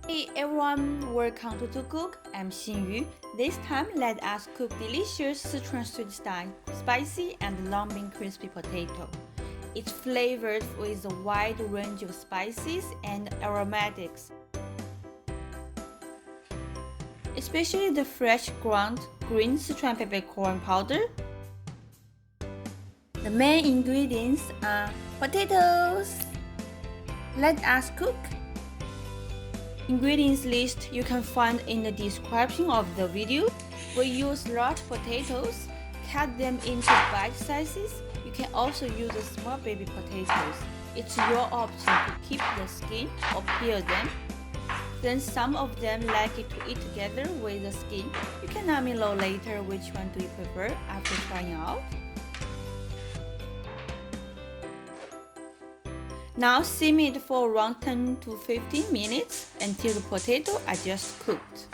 Hey everyone, welcome to Zhucook. I'm Xinyu. This time, let us cook delicious Sichuan street style, spicy and Numbing crispy potato. It's flavored with a wide range of spices and aromatics, especially the fresh ground green Sichuan peppercorn powder. The main ingredients are potatoes. Let us cook. Ingredients list you can find in the description of the video. We use large potatoes, cut them into bite sizes. You can also use the small baby potatoes. It's your option to keep the skin or peel them. Then some of them like it to eat together with the skin. You can let me know later which one do you prefer after trying out. Now simmer it for around 10 to 15 minutes until the potatoes are just cooked.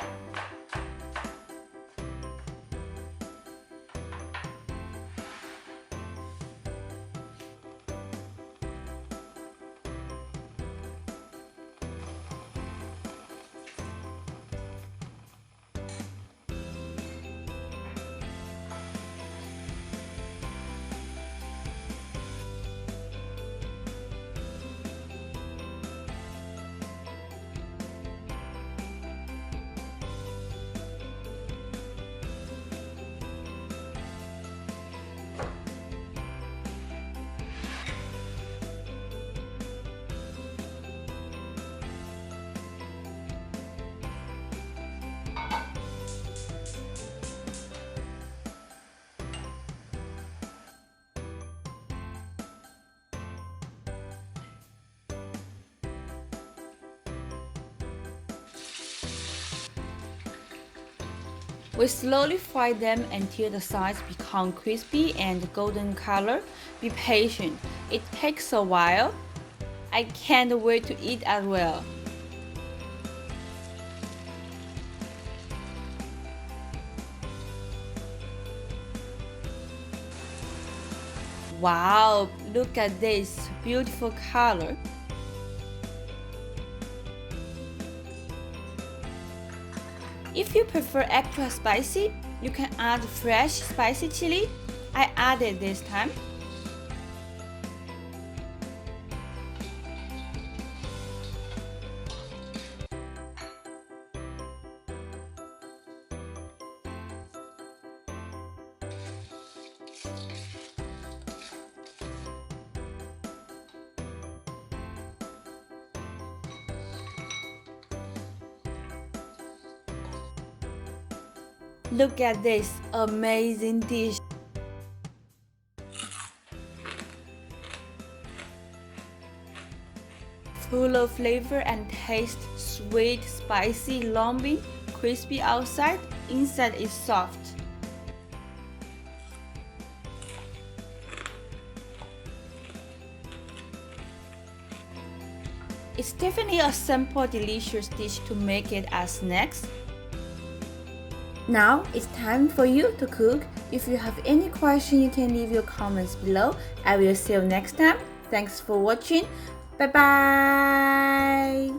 We slowly fry them until the sides become crispy and golden color. Be patient, it takes a while. I can't wait to eat as well. Wow, look at this beautiful color. If you prefer extra spicy, you can add fresh spicy chili. I added this time. Look at this amazing dish. Full of flavor and taste, sweet, spicy, lumpy, crispy outside, inside is soft. It's definitely a simple, delicious dish to make it as snacks. Now it's time for you to cook. If you have any question, you can leave your comments below. I will see you next time. Thanks for watching. Bye bye.